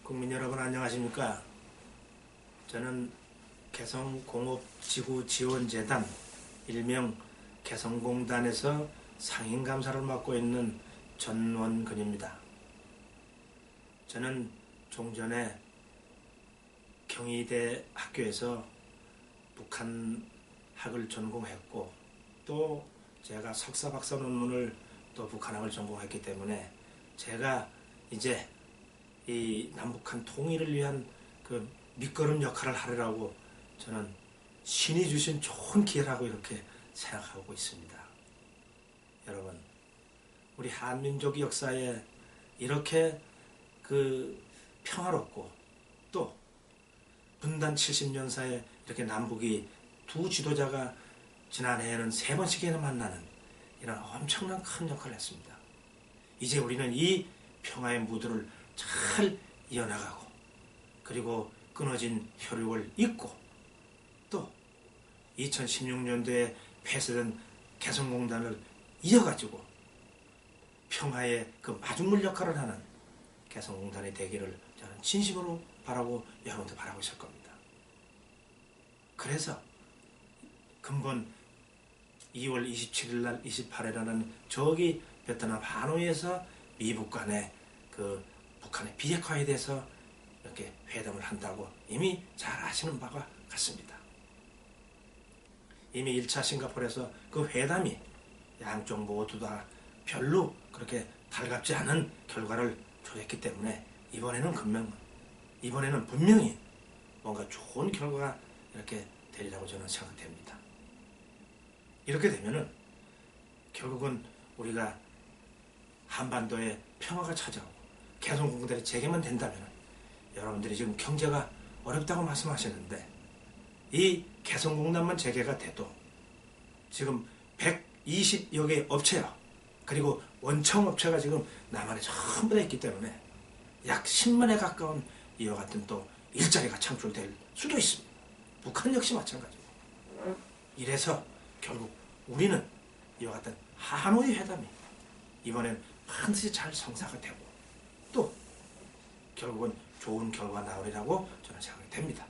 국민 여러분 안녕하십니까? 저는 개성공업지구지원재단 일명 개성공단에서 상임감사를 맡고 있는 전원근입니다. 저는 종전에 경희대 학교에서 북한학을 전공했고 또 제가 석사 박사 논문을 또 북한학을 전공했기 때문에 제가 이제 이 남북한 통일을 위한 그 밑거름 역할을 하려고 저는 신이 주신 좋은 기회라고 이렇게 생각하고 있습니다. 여러분, 우리 한민족 역사에 이렇게 그 평화롭고 또 분단 70년사에 이렇게 남북이 두 지도자가 지난해에는 3번씩이나 만나는 이런 엄청난 큰 역할을 했습니다. 이제 우리는 이 평화의 무드를 잘 이어나가고 그리고 끊어진 혈육을 잇고 또 2016년도에 폐쇄된 개성공단을 이어가지고 평화의 그 마중물 역할을 하는 개성공단의 되기를 저는 진심으로 바라고 여러분도 바라고 있을 겁니다. 그래서 근본 2월 27일 날 28일에는 저기 베트남 하노이에서 미북 간의 그 북한의 비핵화에 대해서 이렇게 회담을 한다고 이미 잘 아시는 바가 같습니다. 이미 1차 싱가포르에서 그 회담이 양쪽 모두 다 별로 그렇게 달갑지 않은 결과를 초래했기 때문에 이번에는 분명히 뭔가 좋은 결과가 이렇게 되리라고 저는 생각됩니다. 이렇게 되면은 결국은 우리가 한반도에 평화가 찾아오고 개성공단이 재개만 된다면 여러분들이 지금 경제가 어렵다고 말씀하시는데 이 개성공단만 재개가 돼도 지금 120여 개 업체야 그리고 원청 업체가 지금 남한에 전부 다 있기 때문에 약 10만에 가까운 이와 같은 또 일자리가 창출될 수도 있습니다. 북한 역시 마찬가지고 이래서 결국 우리는 이와 같은 하노이 회담이 이번엔 반드시 잘 성사가 되고 또 결국은 좋은 결과가 나오리라고 저는 생각이 됩니다.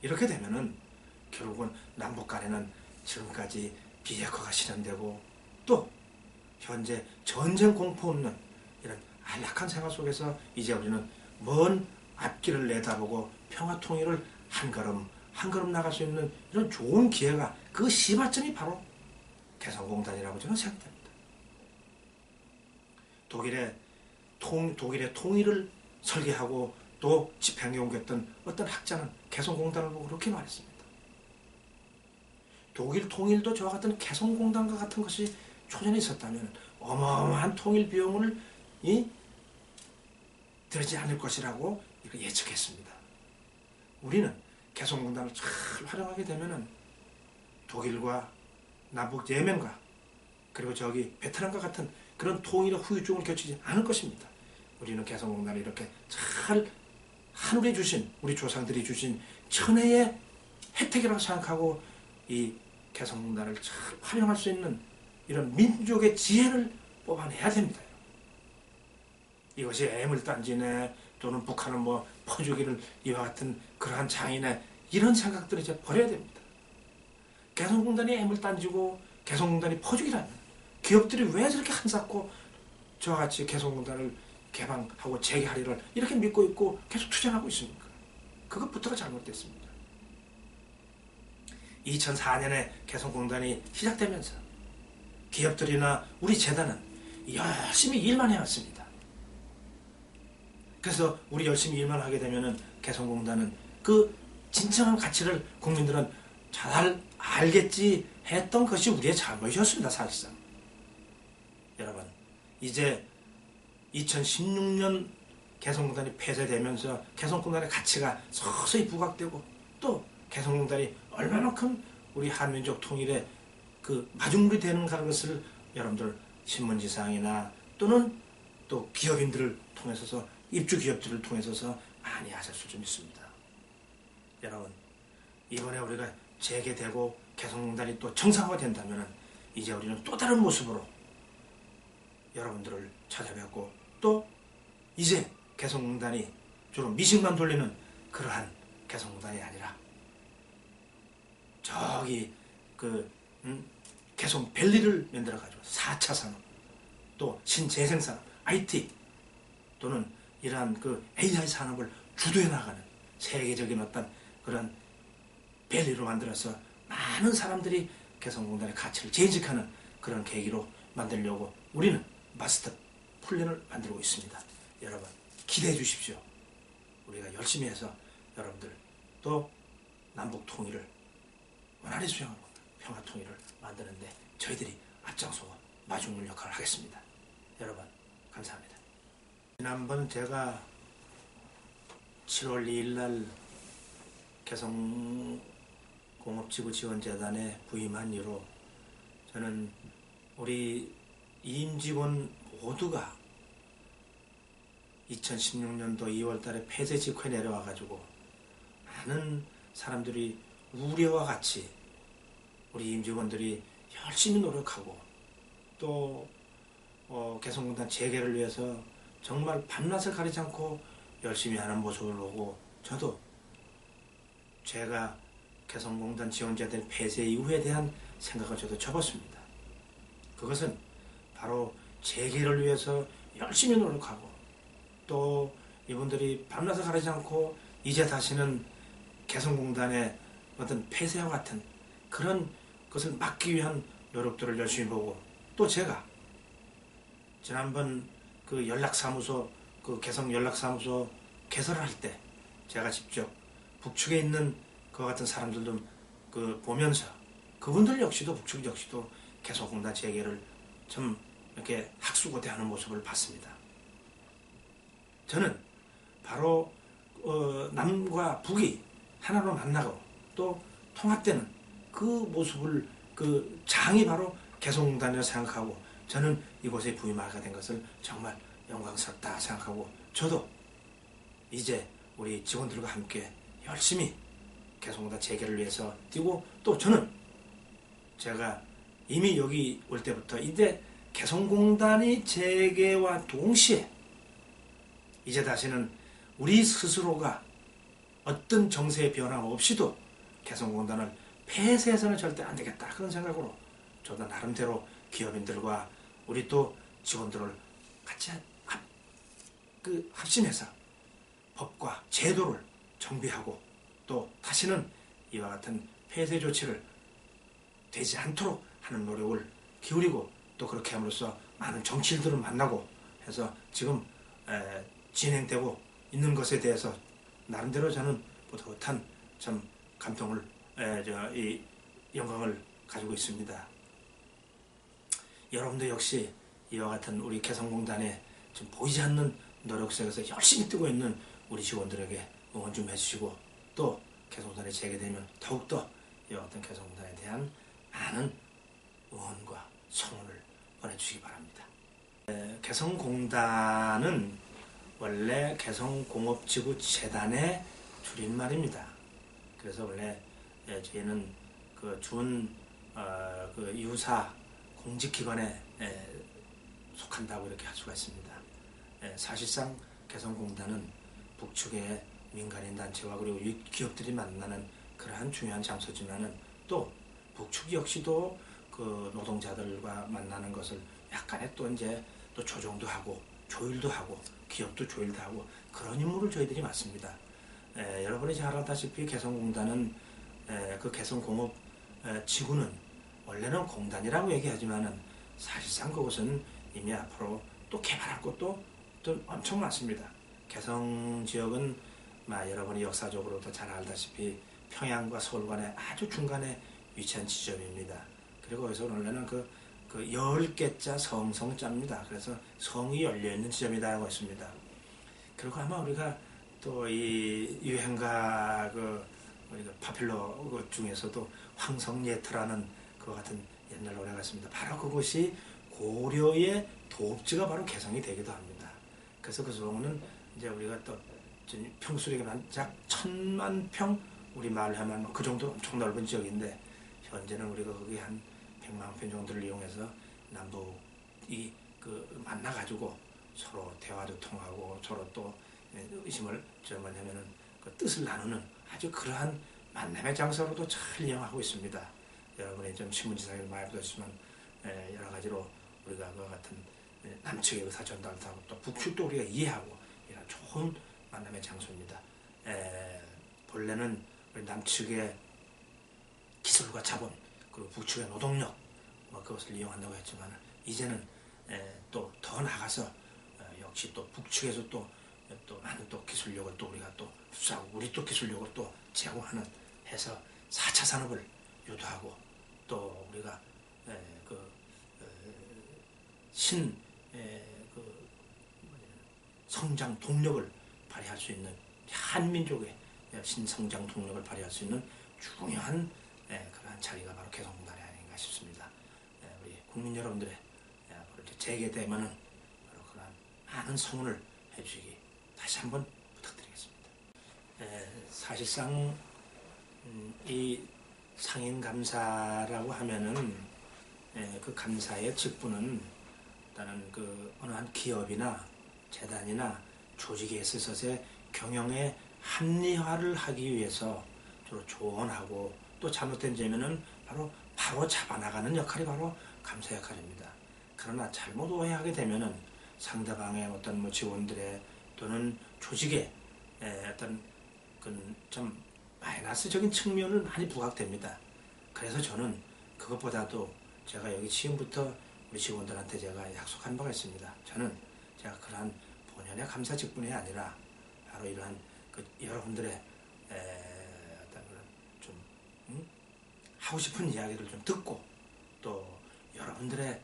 이렇게 되면은 결국은 남북 간에는 지금까지 비핵화가 실현되고 또 현재 전쟁 공포 없는 이런 안락한 생활 속에서 이제 우리는 먼 앞길을 내다보고 평화 통일을 한 걸음 나갈 수 있는 이런 좋은 기회가 그 시발점이 바로 개성공단이라고 저는 생각됩니다. 독일의 통일을 설계하고 또 집행에 옮겼던 어떤 학자는 개성공단을 보고 그렇게 말했습니다. 독일 통일도 저와 같은 개성공단과 같은 것이 초전에 있었다면 어마어마한 통일 비용을 들지 않을 것이라고 예측했습니다. 우리는 개성공단을 잘 활용하게 되면은 독일과 남북 예멘과 그리고 저기 베트남과 같은 그런 통일의 후유증을 겪지 않을 것입니다. 우리는 개성공단을 이렇게 잘 하늘에 주신 우리 조상들이 주신 천혜의 혜택이라고 생각하고 이 개성공단을 잘 활용할 수 있는 이런 민족의 지혜를 뽑아내야 됩니다. 이것이 애물단지네 또는 북한은 뭐 퍼주기를 이와 같은 그러한 장인의 이런 생각들을 이제 버려야 됩니다. 개성공단이 애물단지고 개성공단이 퍼주기라면 기업들이 왜 저렇게 한사코 저와 같이 개성공단을 개방하고 재개하리를 이렇게 믿고 있고 계속 투자하고 있습니까? 그것부터가 잘못됐습니다. 2004년에 개성공단이 시작되면서 기업들이나 우리 재단은 열심히 일만 해왔습니다. 그래서 우리 열심히 일만 하게 되면은 개성공단은 그 진정한 가치를 국민들은 잘 알겠지 했던 것이 우리의 잘못이었습니다. 사실상. 여러분, 이제 2016년 개성공단이 폐쇄되면서 개성공단의 가치가 서서히 부각되고 또 개성공단이 얼마만큼 우리 한민족 통일의 그 마중물이 되는가 것을 여러분들 신문지상이나 또는 또 기업인들을 통해서 입주 기업들을 통해서 많이 하실 수 있습니다. 여러분, 이번에 우리가 재개되고 개성공단이 또 정상화가 된다면 이제 우리는 또 다른 모습으로 여러분들을 찾아뵙고 또 이제 개성공단이 주로 미식만 돌리는 그러한 개성공단이 아니라 저기 개성밸리를 만들어가지고 4차 산업, 또 신재생산업, IT 또는 이러한 AI 산업을 주도해 나가는 세계적인 어떤 그런 밸리로 만들어서 많은 사람들이 개성공단의 가치를 재인식하는 그런 계기로 만들려고 우리는 마스터 플랜을 만들고 있습니다. 여러분 기대해 주십시오. 우리가 열심히 해서 여러분들 또 남북 통일을 원활히 수행하고 평화 통일을 만드는데 저희들이 앞장서 마중물 역할을 하겠습니다. 여러분 감사합니다. 지난번 제가 7월 2일 날 개성공업지구지원재단에 부임한 이후로 저는 우리 임직원 모두가 2016년도 2월 달에 폐쇄 직후에 내려와가지고 많은 사람들이 우려와 같이 우리 임직원들이 열심히 노력하고 또 개성공단 재개를 위해서 정말 밤낮을 가리지 않고 열심히 하는 모습을 보고 저도 제가 개성공단 지원자들 폐쇄 이후에 대한 생각을 저도 접었습니다. 그것은 바로 재개를 위해서 열심히 노력하고 또 이분들이 밤낮을 가리지 않고 이제 다시는 개성공단의 어떤 폐쇄와 같은 그런 것을 막기 위한 노력들을 열심히 보고 또 제가 지난번 연락사무소 개성 연락사무소 개설을 할 때 제가 직접 북측에 있는 그와 같은 사람들도 보면서 그분들 역시도 북측 역시도 개성공단 재개를 좀 이렇게 학수고대하는 모습을 봤습니다. 저는 바로 남과 북이 하나로 만나고 또 통합되는 그 모습을 장이 바로 개성공단이라고 생각하고 저는 이곳에 부임하게 된 것을 정말 영광스럽다 생각하고 저도 이제 우리 직원들과 함께 열심히 개성공단 재개를 위해서 뛰고 또 저는 제가 이미 여기 올 때부터 이제 개성공단이 재개와 동시에 이제 다시는 우리 스스로가 어떤 정세의 변화 없이도 개성공단을 폐쇄해서는 절대 안 되겠다 그런 생각으로 저도 나름대로 기업인들과 우리 또 직원들을 같이 합심해서 법과 제도를 정비하고 또 다시는 이와 같은 폐쇄 조치를 되지 않도록 하는 노력을 기울이고 또 그렇게 함으로써 많은 정치인들을 만나고 해서 지금 진행되고 있는 것에 대해서 나름대로 저는 뿌듯한 참 감동을 이 영광을 가지고 있습니다. 여러분도 역시 이와 같은 우리 개성공단에 좀 보이지 않는 노력 속에서 열심히 뛰고 있는 우리 직원들에게 응원 좀 해주시고 또 개성공단이 재개되면 더욱더 이와 같은 개성공단에 대한 많은 응원과 성원을 보내주시기 바랍니다. 개성공단은 원래 개성공업지구재단의 줄임말입니다. 그래서 원래 저희는 유사 공직기관에 속한다고 이렇게 할 수가 있습니다. 사실상 개성공단은 북측의 민간인 단체와 그리고 기업들이 만나는 그러한 중요한 장소지만은 또 북측 역시도 노동자들과 만나는 것을 약간의 또 이제 또 조정도 하고 조율도 하고 기업도 조율도 하고 그런 임무를 저희들이 맡습니다. 여러분이 잘 알다시피 개성공단은 개성공업 지구는 원래는 공단이라고 얘기하지만은 사실상 그것은 이미 앞으로 또 개발할 것도 또 엄청 많습니다. 개성 지역은 여러분이 역사적으로도 잘 알다시피 평양과 서울 간의 아주 중간에 위치한 지점입니다. 그리고 거기서 원래는 10개자 성자입니다. 그래서 성이 열려있는 지점이라고 했습니다. 그리고 아마 우리가 또 이 유행가 우리가 파퓰러 중에서도 황성예터라는 그 같은 옛날 노래가 있습니다. 바로 그것이 고려의 도읍지가 바로 개성이 되기도 합니다. 그래서 그 성은 이제 우리가 또 평수력이 약 1000만 평 우리 마을 하면 그 정도 엄청 넓은 지역인데 현재는 우리가 거기 한 100만 평 정도를 이용해서 남북이 만나가지고 서로 대화도 통하고 서로 또 의심을 저 뭐냐면은 그 뜻을 나누는 아주 그러한 만남의 장소로도 잘 이용하고 있습니다. 여러분이 좀 신문지상에도 많이 보셨지만 여러 가지로 우리가 그와 같은 남측의 의사 전달도 하고 또 북측도 우리가 이해하고 이런 좋은 만남의 장소입니다. 본래는 우리 남측의 기술과 자본 그리고 북측의 노동력 그것을 이용한다고 했지만 이제는 또 더 나가서 역시 또 북측에서 또 많은 또 기술력을 또 우리가 또 흡수하고 우리 또 기술력을 또 제공하는 해서 4차 산업을 유도하고 또 우리가 성장 동력을 발휘할 수 있는 한민족의 신성장 동력을 발휘할 수 있는 중요한 그러한 자리가 바로 개성공단이 아닌가 싶습니다. 우리 국민 여러분들의 앞으로 재개되면은 바로 그러한 많은 성원을 해주시기 다시 한번 부탁드리겠습니다. 사실상 이 상인감사라고 하면은 그 감사의 직분은 일단은 그 어느 한 기업이나 재단이나 조직에 있어서의 경영의 합리화를 하기 위해서 주로 조언하고 또 잘못된 점에는 바로 잡아나가는 역할이 바로 감사 역할입니다. 그러나 잘못 오해하게 되면은 상대방의 어떤 뭐 직원들의 또는 조직의 어떤 좀 마이너스적인 측면을 많이 부각됩니다. 그래서 저는 그것보다도 제가 여기 지금부터 우리 직원들한테 제가 약속한 바가 있습니다. 저는 제가 그러한 본연의 감사 직분이 아니라 바로 이러한 여러분들의 어떤 그런 좀 하고 싶은 이야기를 좀 듣고 또 여러분들의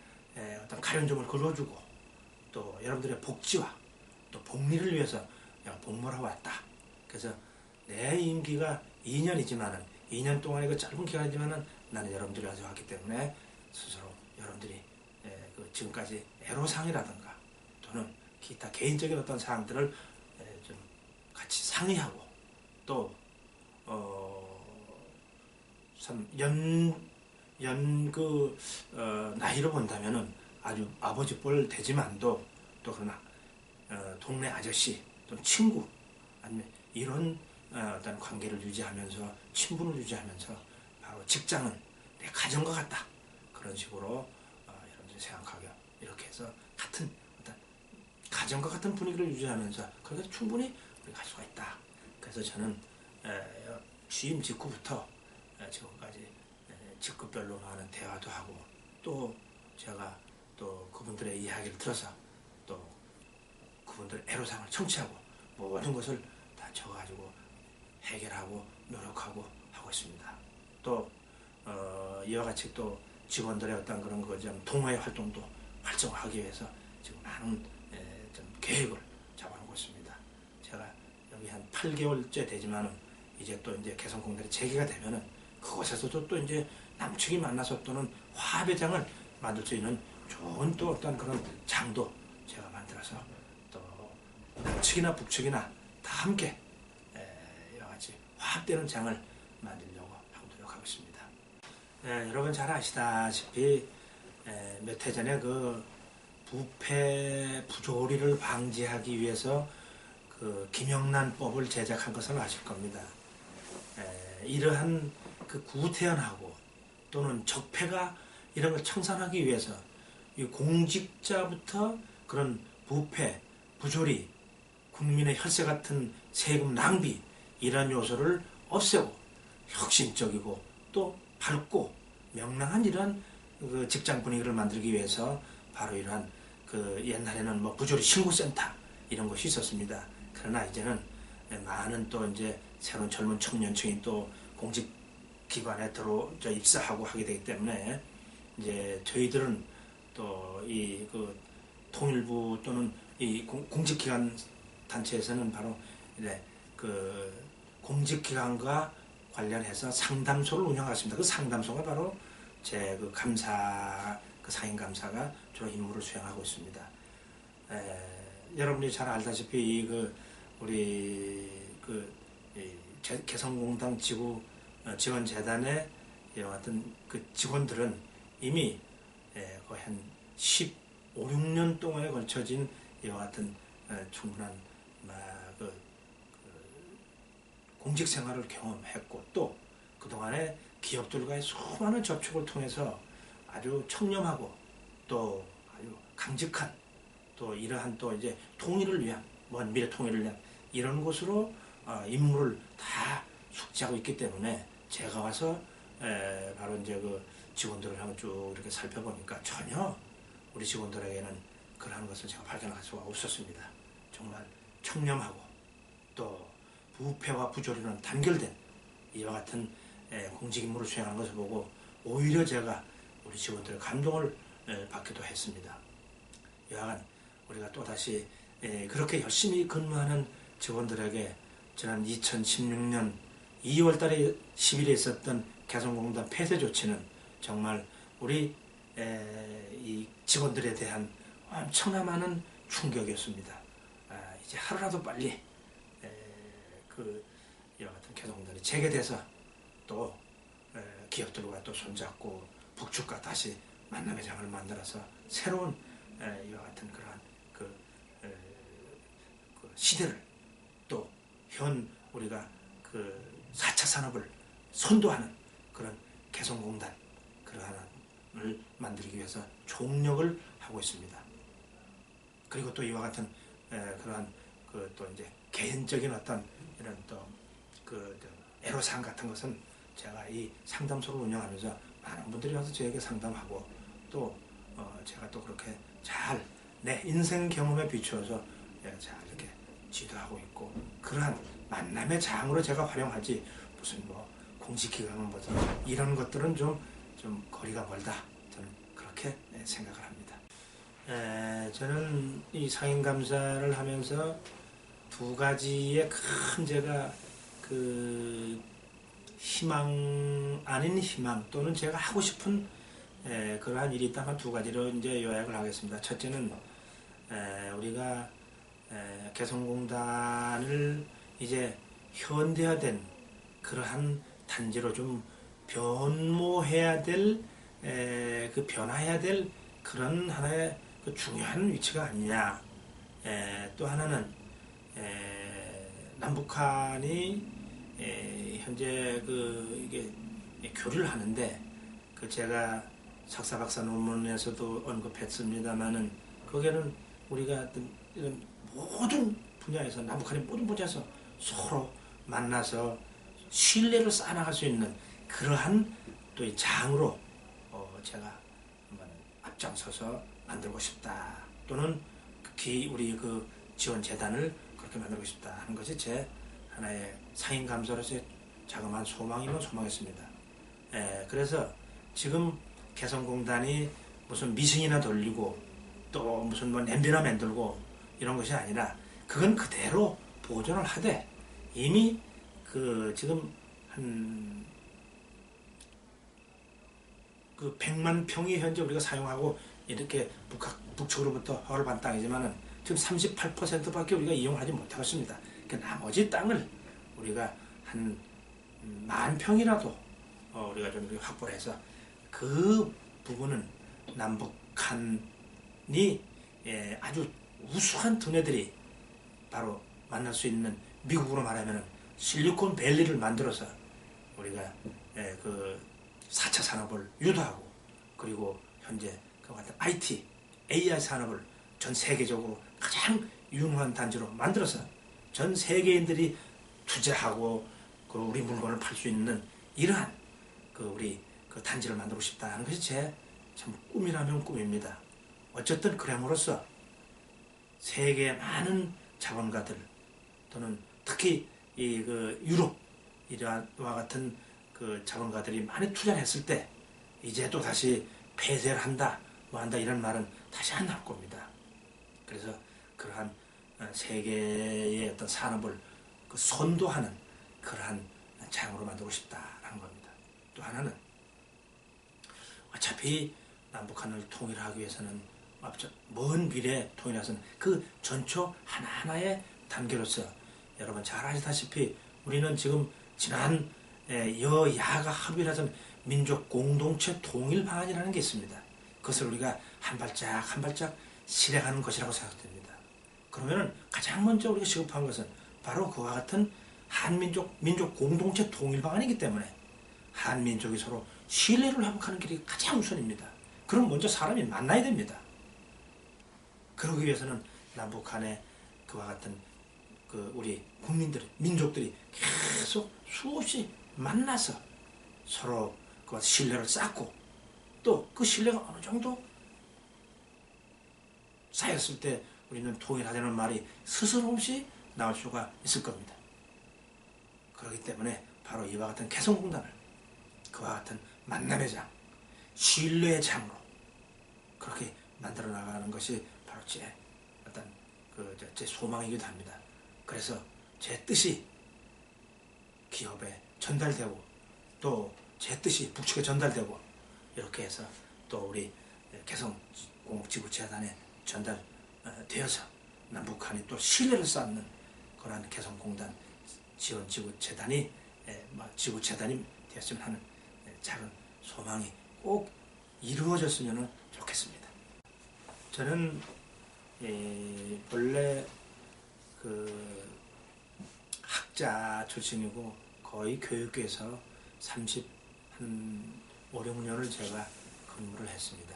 어떤 가려운 점을 걸어주고 또 여러분들의 복지와 또 복리를 위해서 내가 복무를 하고 왔다. 그래서 내 임기가 2년이지만은 2년 동안의 그 짧은 기간이지만은 나는 여러분들이 가져왔기 때문에 스스로 여러분들이 지금까지 애로사항이라든가 또는 기타 개인적인 어떤 사항들을 좀 같이 상의하고 또 나이로 본다면은 아주 아버지뻘 되지만도 또 그러나 동네 아저씨 또는 친구 아니면 이런 어떤 관계를 유지하면서 친분을 유지하면서 바로 직장은 내 가정과 같다 그런 식으로 여러분들이 생각하게 이렇게 해서 같은 어떤 가정과 같은 분위기를 유지하면서 그렇게 충분히 우리가 할 수가 있다. 그래서 저는 취임 직후부터 지금까지 직급별로 많은 대화도 하고 또 제가 또 그분들의 이야기를 들어서 또 그분들의 애로사항을 청취하고 모든 것을 다 적어가지고 해결하고 노력하고 하고 있습니다. 또 이와 같이 또 직원들의 어떤 그런 좀 동호회 활동도 활성화하기 위해서 지금 많은 좀 계획을 잡아놓고 있습니다. 제가 여기 한 8개월째 되지만은 이제 또 이제 개성공단이 재개가 되면은 그곳에서도 또 이제 남측이 만나서 또는 화합의 장을 만들 수 있는 좋은 또 어떤 그런 장도 제가 만들어서 또 남측이나 북측이나 다 함께 이와 같이 화합되는 장을 만들려고 하고 노력하고 있습니다. 여러분 잘 아시다시피 몇 해 전에 그 부패 부조리를 방지하기 위해서 그 김영란법을 제작한 것을 아실 겁니다. 이러한 그 구태연하고 또는 적폐가 이런 걸 청산하기 위해서 이 공직자부터 그런 부패, 부조리, 국민의 혈세 같은 세금 낭비 이런 요소를 없애고 혁신적이고 또 밝고 명랑한 이러한 그 직장 분위기를 만들기 위해서 바로 이러한 그 옛날에는 뭐 부조리 신고센터 이런 것이 있었습니다. 그러나 이제는 많은 또 이제 새로운 젊은 청년층이 또 공직기관에 입사하고 하게 되기 때문에 이제 저희들은 또 이 그 통일부 또는 이 공직기관 단체에서는 바로 이제 그 공직기관과 관련해서 상담소를 운영하겠습니다. 그 상담소가 바로 제 그 감사, 그 상인감사가 주로 임무를 수행하고 있습니다. 여러분이 잘 알다시피 우리 개성공단 지원재단의 이와 같은 그 직원들은 이미 거의 한 15, 16년 동안에 걸쳐진 이와 같은 충분한 그 공직 생활을 경험했고 또 그동안에 기업들과의 수많은 접촉을 통해서 아주 청렴하고 또 아주 강직한 또 이러한 또 이제 통일을 위한 먼 미래 통일을 위한 이런 곳으로 임무를 다 숙지하고 있기 때문에 제가 와서 바로 이제 그 직원들을 한번 쭉 이렇게 살펴보니까 전혀 우리 직원들에게는 그러한 것을 제가 발견할 수가 없었습니다. 정말 청렴하고 또 부패와 부조리는 단결된 이와 같은 공직 임무를 수행하는 것을 보고 오히려 제가 우리 직원들의 감동을 받기도 했습니다. 여하간 우리가 또다시 그렇게 열심히 근무하는 직원들에게 지난 2016년 2월달에 10일에 있었던 개성공단 폐쇄 조치는 정말 우리 이 직원들에 대한 엄청나 많은 충격이었습니다. 이제 하루라도 빨리 이와 같은 개성공단이 재개돼서 또 기업들과 또 손잡고 북측과 다시 만남의 장을 만들어서 새로운 이와 같은 그러한 그 시대를 또 현 우리가 그 4차 산업을 선도하는 그런 개성공단 그러한을 만들기 위해서 총력을 하고 있습니다. 그리고 또 이와 같은 그러한 그 또 이제 개인적인 어떤 이런 또 그 애로사항 같은 것은 제가 이 상담소를 운영하면서 많은 분들이 와서 저에게 상담하고 또 제가 또 그렇게 잘 내 인생 경험에 비추어서 잘 이렇게 지도하고 있고 그러한 만남의 장으로 제가 활용하지 무슨 뭐 공식기관은 뭐죠 이런 것들은 좀 거리가 멀다 저는 그렇게 생각을 합니다. 저는 이 상임감사를 하면서 두 가지의 큰 제가 그 희망 아닌 희망 또는 제가 하고 싶은 그러한 일이 있다면 두 가지로 이제 요약을 하겠습니다. 첫째는 우리가 개성공단을 이제 현대화된 그러한 단지로 좀 변모해야 될 그 변화해야 될 그런 하나의 그 중요한 위치가 아니냐. 또 하나는 남북한이 현재 그 이게 교류를 하는데 그 제가 석사 박사 논문에서도 언급했습니다만은 거기에는 우리가 어떤 이런 모든 분야에서 남북한의 모든 분야에서 서로 만나서 신뢰를 쌓아나갈 수 있는 그러한 또 이 장으로 제가 한번 앞장서서 만들고 싶다 또는 우리 그 지원재단을 그렇게 만들고 싶다 하는 것이 제 하나의 상임감사로서의 자그마한 소망이면 소망이었습니다. 그래서 지금 개성공단이 무슨 미싱이나 돌리고 또 무슨 뭐 냄비나 만들고 이런 것이 아니라 그건 그대로 보존을 하되 이미 그 지금 한 그 100만 평이 현재 우리가 사용하고 이렇게 북측으로부터 허가를 받은 땅이지만은 지금 38%밖에 우리가 이용하지 못하고 있습니다. 그러니까 나머지 땅을 우리가 한 10,000평이라도 우리가 좀 확보를 해서 그 부분은 남북한이 아주 우수한 두뇌들이 바로 만날 수 있는 미국으로 말하면 실리콘밸리를 만들어서 우리가 그 4차 산업을 유도하고 그리고 현재 그 같은 IT, AI 산업을 전 세계적으로 가장 유능한 단지로 만들어서 전 세계인들이 투자하고 그 우리 물건을 팔 수 있는 이러한 그 우리 그 단지를 만들고 싶다 하는 것이 제 참 꿈이라면 꿈입니다. 어쨌든 그램으로써 세계의 많은 자본가들 또는 특히 이 그 유럽 이와 같은 그 자본가들이 많이 투자를 했을 때 이제 또 다시 폐쇄를 한다 뭐 한다 이런 말은 다시 안 나올 겁니다. 그래서 그러한 세계의 어떤 산업을 그 선도하는 그러한 장으로 만들고 싶다라는 겁니다. 또 하나는 어차피 남북한을 통일하기 위해서는 먼 미래에 통일해서는 그 전초 하나하나의 단계로서 여러분 잘 아시다시피 우리는 지금 지난 여야가 합의를 해서 민족 공동체 통일 방안이라는 게 있습니다. 그것을 우리가 한 발짝 한 발짝 실행하는 것이라고 생각됩니다. 그러면은 가장 먼저 우리가 시급한 것은 바로 그와 같은 민족 공동체 통일 방안이기 때문에 한민족이 서로 신뢰를 회복하는 길이 가장 우선입니다. 그럼 먼저 사람이 만나야 됩니다. 그러기 위해서는 남북 간에 그와 같은 우리 민족들이 계속 수없이 만나서 서로 그 신뢰를 쌓고 또 그 신뢰가 어느 정도 쌓였을 때 우리는 통일하자는 말이 스스럼 없이 나올 수가 있을 겁니다. 그렇기 때문에 바로 이와 같은 개성공단을 그와 같은 만남의 장, 신뢰의 장으로 그렇게 만들어 나가는 것이 바로 제 어떤 제 소망이기도 합니다. 그래서 제 뜻이 기업에 전달되고 또 제 뜻이 북측에 전달되고 이렇게 해서 또 우리 개성공업지구재단에 전달되어서 남북한이 또 신뢰를 쌓는 그러한 개성공단 지원지구재단이 지구재단이 되었으면 하는 작은 소망이 꼭 이루어졌으면 좋겠습니다. 저는 원래 학자 출신이고 거의 교육계에서 5, 6년을 제가 근무를 했습니다.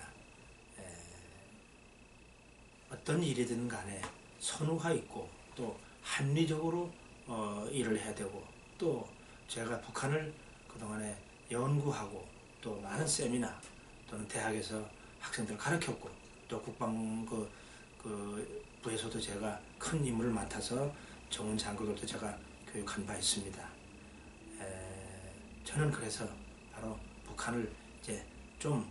어떤 일이든 간에 선후가 있고 또 합리적으로 일을 해야 되고 또 제가 북한을 그동안에 연구하고 또 많은 세미나 또는 대학에서 학생들을 가르쳤고 또 국방부에서도 제가 큰 임무를 맡아서 정원 장교들도 제가 교육한 바 있습니다. 저는 그래서 바로 북한을 이제 좀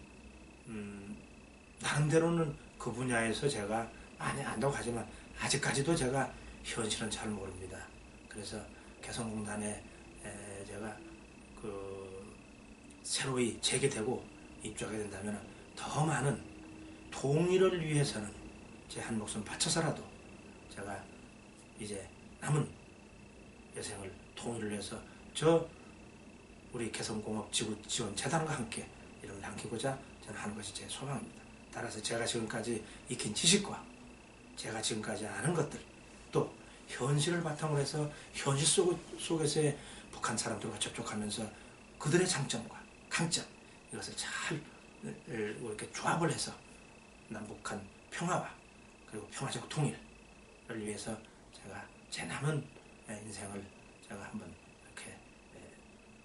나름대로는 그 분야에서 제가 많이 안다고 하지만 아직까지도 제가 현실은 잘 모릅니다. 그래서 개성공단에 제가 새로이 재개되고 입주하게 된다면 더 많은 통일을 위해서는 제 한 목숨 바쳐서라도 제가 이제 남은 여생을 통일을 위해서 우리 개성공업지구지원재단과 함께 이름을 남기고자 저는 하는 것이 제 소망입니다. 따라서 제가 지금까지 익힌 지식과 제가 지금까지 아는 것들 또 현실을 바탕으로 해서 현실 속에서의 북한 사람들과 접촉하면서 그들의 장점과 강점 이것을 잘 이렇게 조합을 해서 남북한 평화와 그리고 평화적 통일을 위해서 제가 제 남은 인생을 제가 한번 이렇게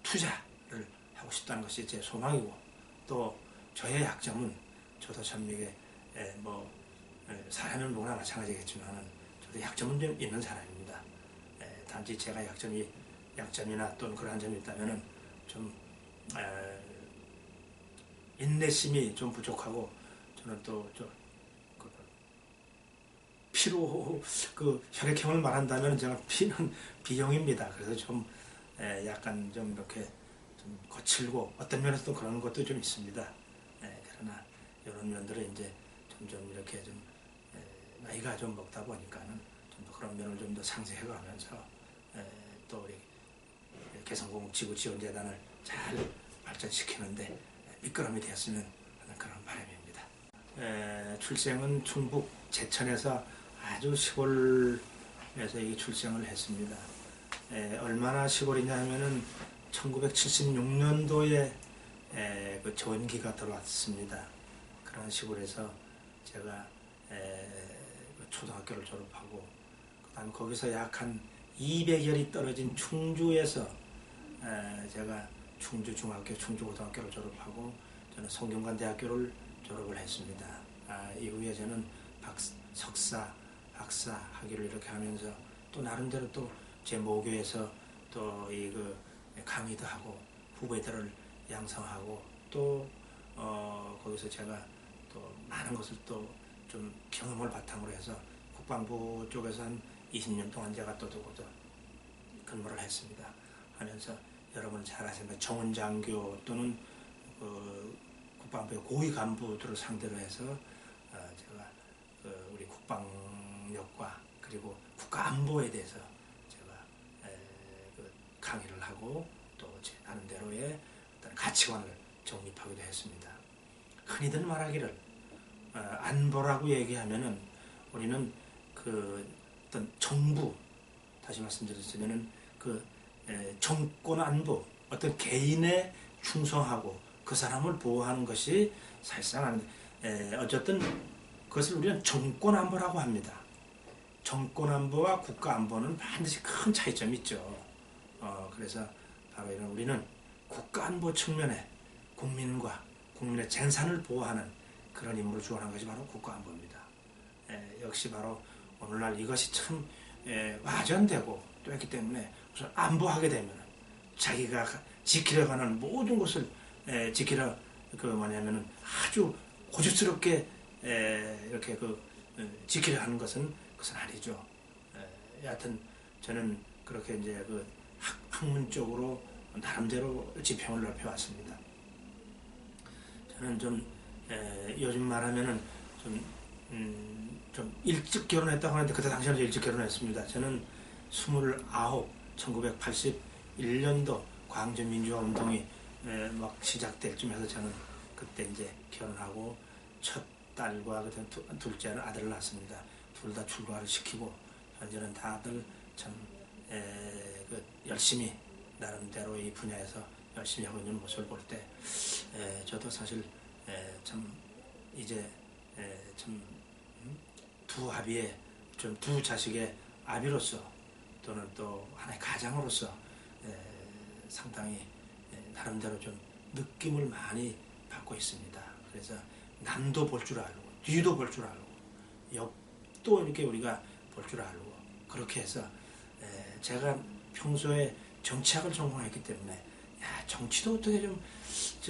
투자를 하고 싶다는 것이 제 소망이고 또 저의 약점은 저도 참 이게 사람은 누구나 마찬가지겠지만 저도 약점은 좀 있는 사람입니다. 단지 제가 약점이나 또는 그러한 점이 있다면은 좀 인내심이 좀 부족하고 저는 또 혈액형을 말한다면 제가 B는 B형입니다. 그래서 좀 약간 좀 이렇게 좀 거칠고 어떤 면에서도 그런 것도 좀 있습니다. 그러나 이런 면들을 이제 점점 이렇게 좀 나이가 좀 먹다 보니까는 좀 더 그런 면을 좀 더 상쇄해가면서 또 우리 개성공업지구지원재단을 잘 발전시키는데 미끄럼이 되었으면 하는 그런 바람입니다. 출생은 충북 제천에서 아주 시골에서 출생을 했습니다. 얼마나 시골이냐 하면은 1976년도에 그 전기가 들어왔습니다. 그런 시골에서 제가 초등학교를 졸업하고 그다음 거기서 약 한 200여리 떨어진 충주에서 제가 충주중학교, 충주고등학교를 졸업하고 저는 성균관대학교를 졸업을 했습니다. 이후에 저는 석사, 박사 학위를 이렇게 하면서 또 나름대로 또 제 모교에서 또 강의도 하고 후배들을 양성하고 또 거기서 제가 또 많은 것을 또 좀 경험을 바탕으로 해서 국방부 쪽에서 한 20년 동안 제가 또 근무를 했습니다. 하면서 여러분 잘 아시는 정원 장교 또는 국방부의 고위 간부들을 상대로 해서 제가 우리 국방력과 그리고 국가안보에 대해서 제가 강의를 하고 또 제 나름대로의 어떤 가치관을 정립하기도 했습니다. 흔히들 말하기를 안보라고 얘기하면은 우리는 어떤 정부 다시 말씀드렸으면은 그 정권 안보, 어떤 개인에 충성하고 그 사람을 보호하는 것이 사실상 어쨌든 그것을 우리는 정권 안보라고 합니다. 정권 안보와 국가 안보는 반드시 큰 차이점이 있죠. 그래서 바로 이런 우리는 국가 안보 측면에 국민과 국민의 재산을 보호하는 그런 임무를 주관한 것이 바로 국가 안보입니다. 역시 바로 오늘날 이것이 참 와전되고 또 했기 때문에 우선 안보하게 되면 자기가 지키려고 하는 모든 것을 지키려 뭐냐면은 아주 고집스럽게 이렇게 지키려 하는 것은 그것은 아니죠. 여하튼 저는 그렇게 이제 학문적으로 나름대로 지평을 넓혀왔습니다. 저는 좀 요즘 말하면은 좀 일찍 결혼했다고 하는데 그때 당시에는 일찍 결혼했습니다. 저는 29, 1981년도 광주민주화운동이 막 시작될 쯤 해서 저는 그때 이제 결혼하고 첫 딸과 둘째는 아들을 낳았습니다. 둘 다 출가를 시키고 현재는 다들 참 열심히 나름대로 이 분야에서 열심히 하고 있는 모습을 볼 때 저도 사실 참 이제 참 두 아비의 좀 두 자식의 아비로서 또는 또 하나의 가장으로서 상당히 나름대로 좀 느낌을 많이 받고 있습니다. 그래서 남도 볼 줄 알고 뒤도 볼 줄 알고 옆도 이렇게 우리가 볼 줄 알고 그렇게 해서 제가 평소에 정치학을 전공했기 때문에 정치도 어떻게 좀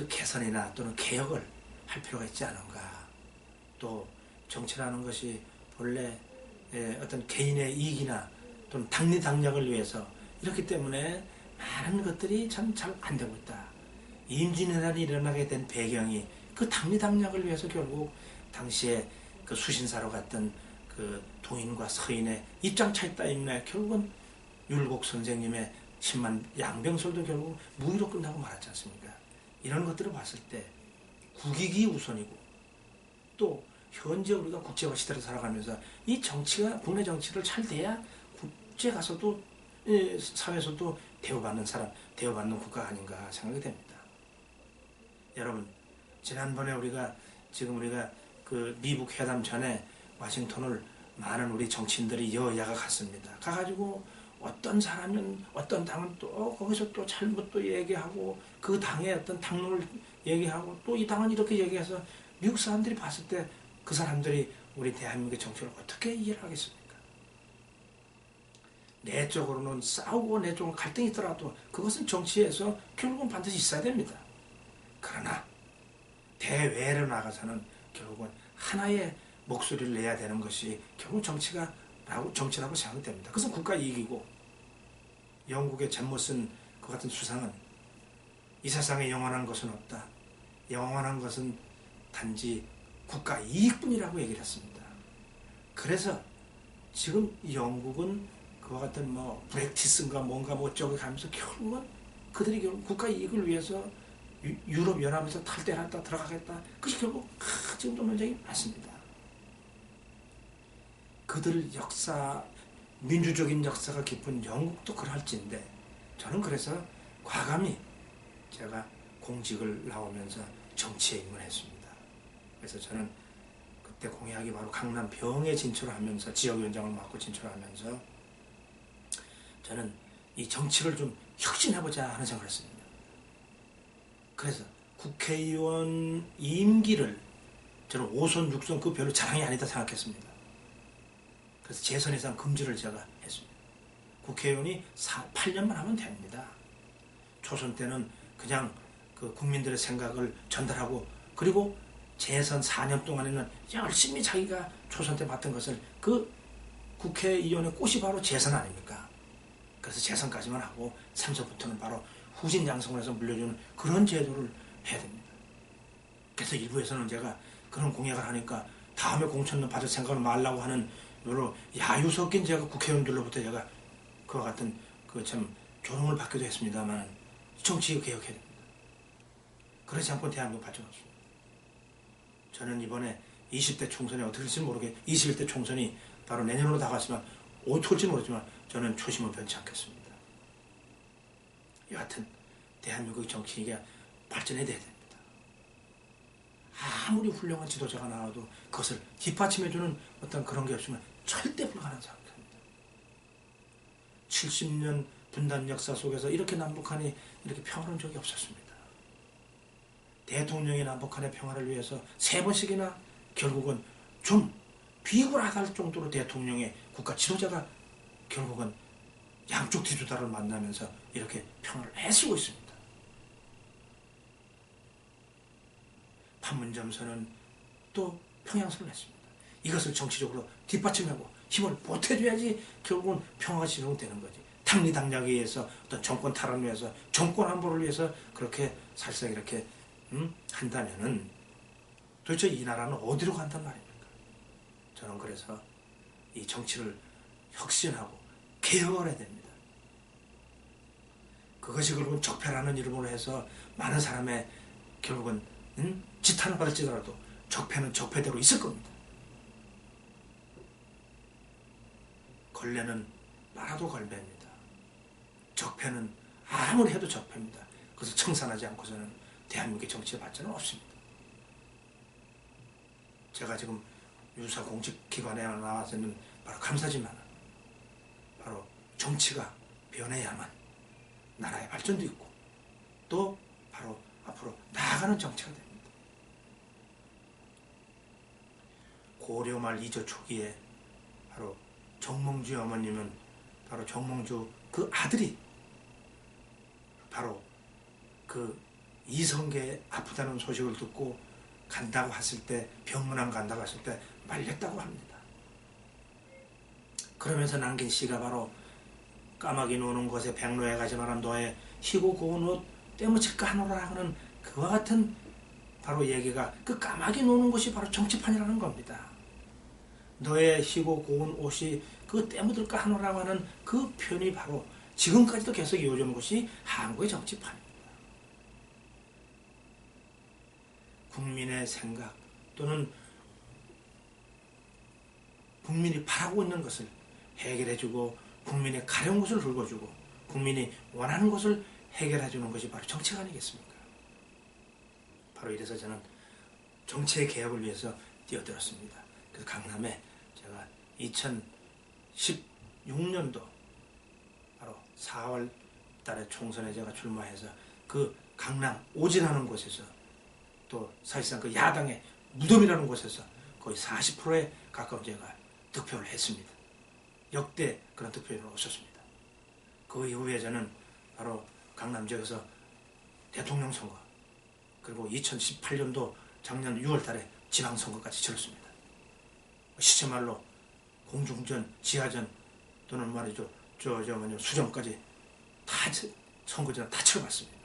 개선이나 또는 개혁을 할 필요가 있지 않은가. 또 정치라는 것이 본래 어떤 개인의 이익이나 또는 당리당략을 위해서 이렇기 때문에 많은 것들이 참 잘 안 되고 있다. 임진왜란이 일어나게 된 배경이 그 당리당략을 위해서 결국 당시에 그 수신사로 갔던 그 동인과 서인의 입장 차이 때문에 결국은 율곡 선생님의 10만 양병설도 결국 무기로 끝나고 말았지 않습니까? 이런 것들을 봤을 때 국익이 우선이고 또 현재 우리가 국제화 시대를 살아가면서 이 정치가 국내 정치를 잘 돼야 국제 가서도 사회에서도 대우받는 사람, 대우받는 국가가 아닌가 생각이 됩니다. 여러분, 지난번에 우리가 그 미국 회담 전에 워싱턴을 많은 우리 정치인들이 여야가 갔습니다. 가가지고 어떤 사람은 어떤 당은 또 거기서 또 잘못 또 얘기하고 그 당의 어떤 당론을 얘기하고 또 이 당은 이렇게 얘기해서 미국 사람들이 봤을 때 그 사람들이 우리 대한민국의 정치를 어떻게 이해를 하겠습니까? 내적으로는 싸우고 내적으로 갈등이 있더라도 그것은 정치에서 결국은 반드시 있어야 됩니다. 그러나 대외로 나가서는 결국은 하나의 목소리를 내야 되는 것이 결국 정치라고 생각됩니다. 그것은 국가 이익이고 영국의 잼모슨 그 같은 수상은 이 세상에 영원한 것은 없다. 영원한 것은 단지 국가 이익뿐이라고 얘기를 했습니다. 그래서 지금 영국은 그와 같은 브렉티스인가 뭔가 어쩌고 가면서 결국은 그들이 결국 국가 이익을 위해서 유럽 연합에서 탈퇴했다 들어가겠다. 그것이 결국 지금도 논쟁이 많습니다. 그들 민주적인 역사가 깊은 영국도 그럴진데 저는 그래서 과감히 제가 공직을 나오면서 정치에 입문했습니다. 그래서 저는 그때 공약이 바로 강남 병에 진출하면서 지역위원장을 맡고 진출하면서 저는 이 정치를 좀 혁신해보자 하는 생각을 했습니다. 그래서 국회의원 임기를 저는 5선, 6선 그 별로 자랑이 아니다 생각했습니다. 그래서 재선 이상 금지를 제가 했습니다. 국회의원이 8년만 하면 됩니다. 초선 때는 그냥 그 국민들의 생각을 전달하고 그리고 재선 4년 동안에는 열심히 자기가 초선 때 맡은 것을 그 국회의원의 꽃이 바로 재선 아닙니까? 그래서 재선까지만 하고 3선부터는 바로 후진 양성을 해서 물려주는 그런 제도를 해야 됩니다. 그래서 일부에서는 제가 그런 공약을 하니까 다음에 공천을 받을 생각을 말라고 하는 여러 야유 섞인 제가 국회의원들로부터 제가 그와 같은 그 참 조롱을 받기도 했습니다만 정치 개혁해야 됩니다. 그렇지 않고 대한민국 발전 없습니다. 저는 이번에 20대 총선이 어떻게 될지 모르게 21대 총선이 바로 내년으로 다가왔지만 어떻게 할지 모르지만 저는 초심은 변치 않겠습니다. 여하튼 대한민국의 정치가 발전해야 됩니다. 아무리 훌륭한 지도자가 나와도 그것을 뒷받침해주는 어떤 그런 게 없으면 절대 불가능한 상태입니다. 70년 분단 역사 속에서 이렇게 남북한이 이렇게 평화로운 적이 없었습니다. 대통령이 남북한의 평화를 위해서 3번씩이나 결국은 좀 비굴하다 정도로 대통령의 국가 지도자가 결국은 양쪽 지도자를 만나면서 이렇게 평화를 애쓰고 있습니다. 판문점선은 또 평양선을 했습니다. 이것을 정치적으로 뒷받침하고 힘을 보태줘야지 결국은 평화가 지속되는 거지. 당리당략에 의해서 어떤 정권 탈환을 위해서 정권 안보를 위해서 그렇게 사실상 이렇게 한다면은 도대체 이 나라는 어디로 간단 말입니까? 저는 그래서 이 정치를 혁신하고 개혁을 해야 됩니다. 그것이 결국은 적폐라는 이름으로 해서 많은 사람의 결국은 지탄을 받을지라도 적폐는 적폐대로 있을 겁니다. 걸레는 말아도 걸배입니다. 적폐는 아무리 해도 적폐입니다. 그래서 청산하지 않고서는 대한민국의 정치의 발전은 없습니다. 제가 지금 유사 공직기관에 나와서는 바로 감사지만 바로 정치가 변해야만 나라의 발전도 있고 또 바로 앞으로 나아가는 정치가 됩니다. 고려 말 이조 초기에 바로 정몽주의 어머님은 바로 정몽주 그 아들이 바로 그 이성계에 아프다는 소식을 듣고 간다고 했을 때 병문안 간다고 했을 때 말렸다고 합니다. 그러면서 남긴 시가 바로 까마귀 노는 곳에 백로에 가지 마라 너의 희고 고운 옷 때묻힐까 하노라 하는 그와 같은 바로 얘기가 그 까마귀 노는 곳이 바로 정치판이라는 겁니다. 너의 희고 고운 옷이 그 때묻을까 하노라고 하는 그 표현이 바로 지금까지도 계속 이어지는 것이 한국의 정치판입니다. 국민의 생각 또는 국민이 바라고 있는 것을 해결해주고 국민의 가려운 것을 긁어주고 국민이 원하는 것을 해결해주는 것이 바로 정치가 아니겠습니까? 바로 이래서 저는 정치의 개혁을 위해서 뛰어들었습니다. 그래서 강남에 제가 2016년도 바로 4월 달에 총선에 제가 출마해서 그 강남 오진하는 곳에서 또 사실상 그 야당의 무덤이라는 곳에서 거의 40%에 가까운 제가 득표를 했습니다. 역대 그런 득표율을 얻었습니다. 그 이후에 저는 바로 강남 지역에서 대통령 선거 그리고 2018년도 작년 6월 달에 지방선거까지 치렀습니다. 시체말로 공중전, 지하전 또는 말이죠 수정까지 다 선거전에 다 치러봤습니다.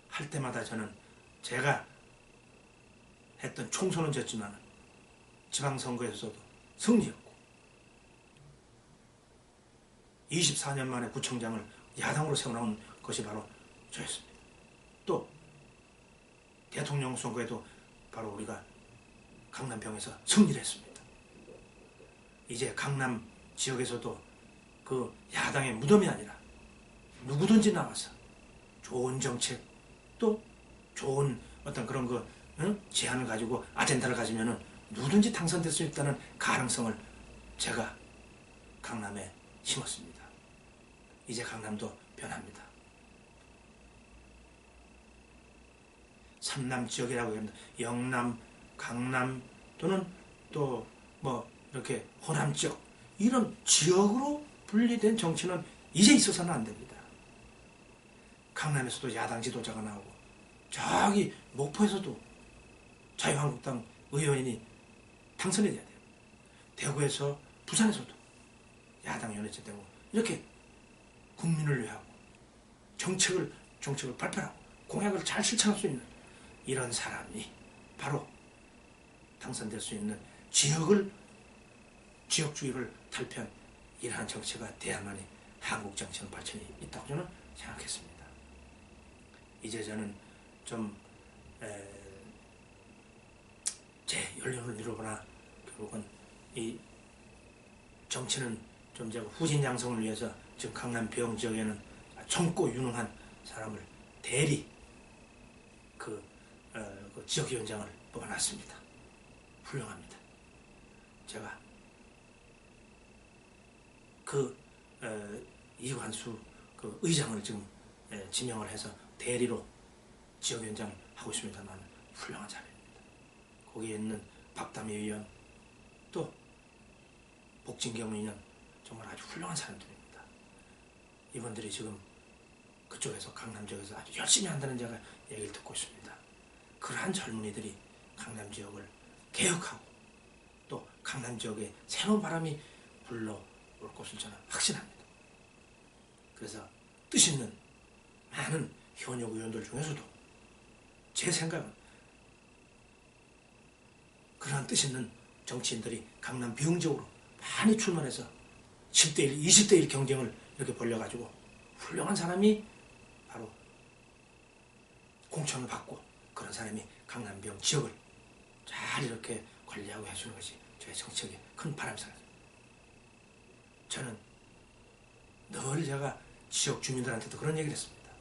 할 때마다 저는 제가 했던 총선은 졌지만 지방선거에서도 승리했고 24년 만에 구청장을 야당으로 세워놓은 것이 바로 저였습니다. 또 대통령 선거에도 바로 우리가 강남병에서 승리를 했습니다. 이제 강남 지역에서도 그 야당의 무덤이 아니라 누구든지 나와서 좋은 정책 또 좋은 어떤 그런 제안을 가지고 아젠다를 가지면은 누구든지 당선될 수 있다는 가능성을 제가 강남에 심었습니다. 이제 강남도 변합니다. 삼남 지역이라고 합니다. 영남, 강남 또는 또 뭐 이렇게 호남 지역 이런 지역으로 분리된 정치는 이제 있어서는 안 됩니다. 강남에서도 야당 지도자가 나오고 저기 목포에서도 자유한국당 의원이 당선이 돼야 돼요. 대구에서 부산에서도 야당 연예체 되고 이렇게 국민을 위하고 정책을 발표하고 공약을 잘 실천할 수 있는 이런 사람이 바로 당선될 수 있는 지역주의를 탈피한 이러한 정치가 돼야만이 한국 정치는 발전이 있다고 저는 생각했습니다. 이제 저는 좀 제 연륜을 이루거나 결국은 이 정치는 좀 제가 후진 양성을 위해서 지금 강남 병 지역에는 젊고 유능한 사람을 대리 그 지역위원장을 뽑아놨습니다. 훌륭합니다. 제가 이관수 그 의장을 지금 지명을 해서 대리로 지역위원장을 하고 있습니다만 훌륭한 사람입니다. 거기에 있는 박담희 의원 또 복진경 의원 정말 아주 훌륭한 사람들입니다. 이분들이 지금 그쪽에서 강남 지역에서 아주 열심히 한다는 제가 얘기를 듣고 있습니다. 그러한 젊은이들이 강남 지역을 개혁하고 또 강남 지역에 새로운 바람이 불러올 것을 저는 확신합니다. 그래서 뜻 있는 많은 현역 의원들 중에서도 제 생각은 그러한 뜻 있는 정치인들이 강남 병 지역으로 많이 출마해서 10대1, 20대1 경쟁을 이렇게 벌려가지고 훌륭한 사람이 바로 공천을 받고 그런 사람이 강남병 지역을 잘 이렇게 관리하고 해주는 것이 저의 정치적인 큰 바람사입니다. 저는 늘 제가 지역 주민들한테도 그런 얘기를 했습니다.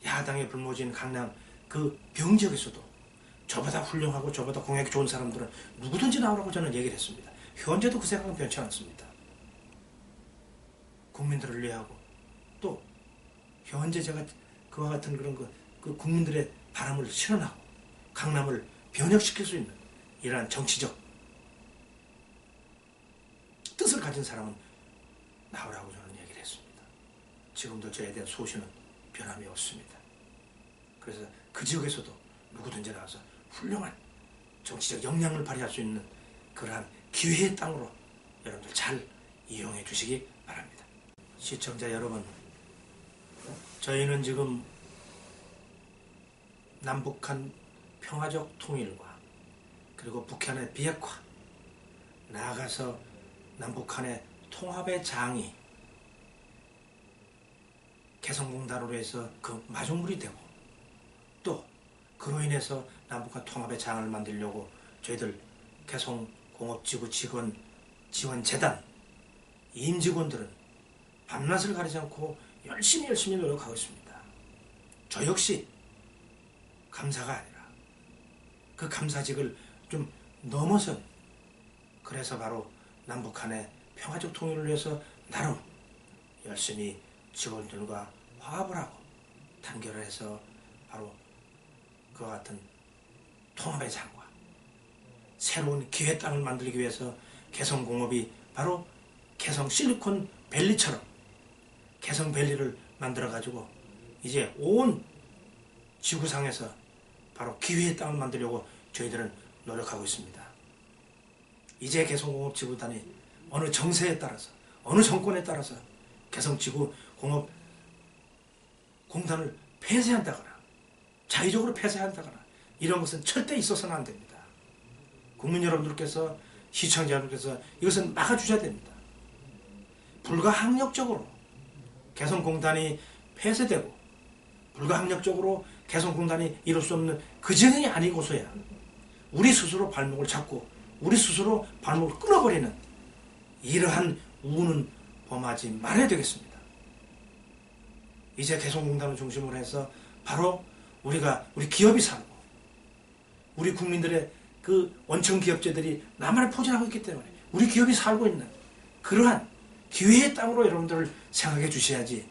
야당의 불모진 강남 그 병 지역에서도 저보다 훌륭하고 저보다 공약이 좋은 사람들은 누구든지 나오라고 저는 얘기를 했습니다. 현재도 그 생각은 변치 않습니다. 국민들을 위하고 또 현재 제가 그와 같은 그런 그 국민들의 바람을 실현하고 강남을 변혁시킬 수 있는 이러한 정치적 뜻을 가진 사람은 나오라고 저는 얘기를 했습니다. 지금도 저에 대한 소신은 변함이 없습니다. 그래서 그 지역에서도 누구든지 나와서 훌륭한 정치적 역량을 발휘할 수 있는 그러한 기회의 땅으로 여러분들 잘 이용해 주시기 바랍니다. 시청자 여러분, 저희는 지금 남북한 평화적 통일과 그리고 북한의 비핵화, 나아가서 남북한의 통합의 장이 개성공단으로 해서 그 마중물이 되고 또 그로 인해서 남북한 통합의 장을 만들려고 저희들 개성공업지구 지원재단 임직원들은 밤낮을 가리지 않고 열심히 노력하고 있습니다. 저 역시 감사가 아니라 그 감사직을 좀 넘어선, 그래서 바로 남북한의 평화적 통일을 위해서 나름 열심히 직원들과 화합을 하고 단결을 해서 바로 그와 같은 통합의 장과 새로운 기회 땅을 만들기 위해서 개성공업이 바로 개성 실리콘밸리처럼 개성밸리를 만들어가지고 이제 온 지구상에서 바로 기회의 땅을 만들려고 저희들은 노력하고 있습니다. 이제 개성공업 지구단이 어느 정세에 따라서 어느 정권에 따라서 개성지구공업 공단을 폐쇄한다거나 자의적으로 폐쇄한다거나 이런 것은 절대 있어서는 안 됩니다. 국민 여러분들께서 시청자 여러분께서 이것은 막아주셔야 됩니다. 불가항력적으로 개성공단이 폐쇄되고 불가항력적으로 개성공단이 이룰 수 없는 그 지경이 아니고서야 우리 스스로 발목을 잡고 우리 스스로 발목을 끊어버리는 이러한 우는 범하지 말아야 되겠습니다. 이제 개성공단을 중심으로 해서 바로 우리 기업이 살고 우리 국민들의 그 원청 기업체들이 나만을 포진하고 있기 때문에 우리 기업이 살고 있는 그러한 기회의 땅으로 여러분들을 생각해 주셔야지,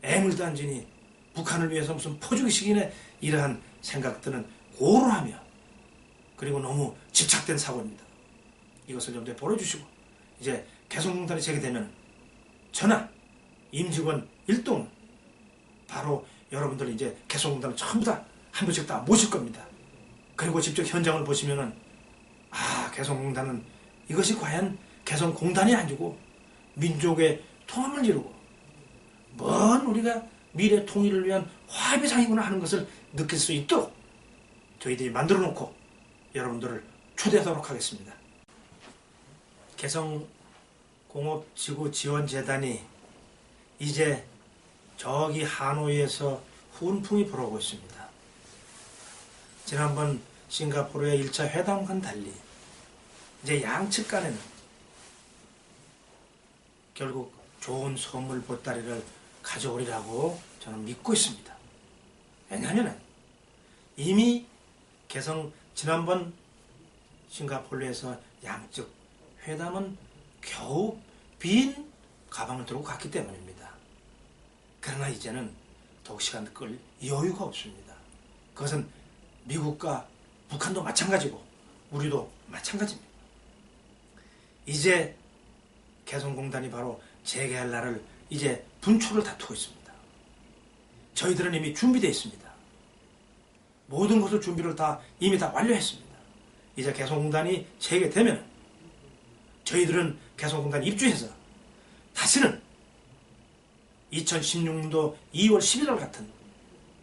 애물단지니 북한을 위해서 무슨 포주기식이네 이러한 생각들은 고루하며 그리고 너무 집착된 사고입니다. 이것을 좀 버려주시고 이제 개성공단이 재개되면 저나 임직원 일동 바로 여러분들 이제 개성공단을 전부 다 한 번씩 다 모실 겁니다. 그리고 직접 현장을 보시면은 개성공단은 이것이 과연 개성공단이 아니고 민족의 통합을 이루고 먼 우리가 미래 통일을 위한 화합의 장이구나 하는 것을 느낄 수 있도록 저희들이 만들어 놓고 여러분들을 초대하도록 하겠습니다. 개성공업지구지원재단이 이제 저기 하노이에서 훈풍이 불어오고 있습니다. 지난번 싱가포르의 1차 회담과는 달리 이제 양측 간에는 결국 좋은 선물 보따리를 가져오리라고 저는 믿고 있습니다. 왜냐하면 이미 지난번 싱가포르에서 양측 회담은 겨우 빈 가방을 들고 갔기 때문입니다. 그러나 이제는 더욱 시간 끌 여유가 없습니다. 그것은 미국과 북한도 마찬가지고 우리도 마찬가지입니다. 이제 개성공단이 바로 재개할 날을 이제 분초를 다투고 있습니다. 저희들은 이미 준비되어 있습니다. 모든 것을 준비를 이미 다 완료했습니다. 이제 개성공단이 재개되면 저희들은 개성공단 입주해서 다시는 2016년도 2월 11일 같은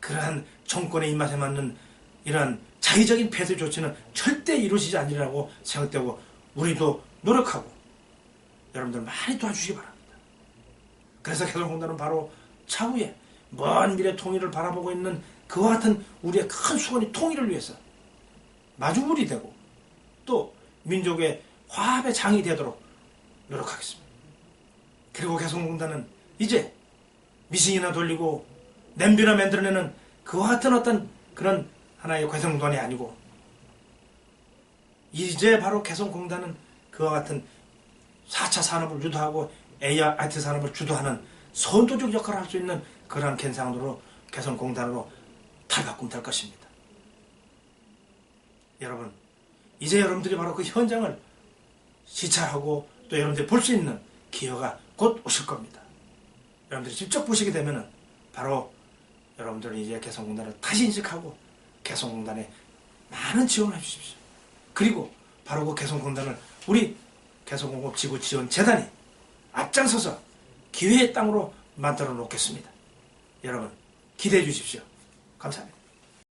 그러한 정권의 입맛에 맞는 이러한 자의적인 폐쇄 조치는 절대 이루어지지 않으리라고 생각되고 우리도 노력하고 여러분들 많이 도와주시기 바랍니다. 그래서 개성공단은 바로 차후에 먼 미래 통일을 바라보고 있는 그와 같은 우리의 큰 수건이 통일을 위해서 마주물이 되고 또 민족의 화합의 장이 되도록 노력하겠습니다. 그리고 개성공단은 이제 미싱이나 돌리고 냄비나 만들어내는 그와 같은 어떤 그런 하나의 개성공단이 아니고 이제 바로 개성공단은 그와 같은 4차 산업을 주도하고 AI 산업을 주도하는 선도적 역할을 할 수 있는 그러한 개성공단으로 탈바꿈될 것입니다. 여러분, 이제 여러분들이 바로 그 현장을 시찰하고 또 여러분들이 볼 수 있는 기회가 곧 오실 겁니다. 여러분들이 직접 보시게 되면 바로 여러분들은 이제 개성공단을 다시 인식하고 개성공단에 많은 지원을 해주십시오. 그리고 바로 그 개성공단을 우리 개성공업지구지원재단이 앞장서서 기회의 땅으로 만들어 놓겠습니다. 여러분 기대해 주십시오. 감사합니다.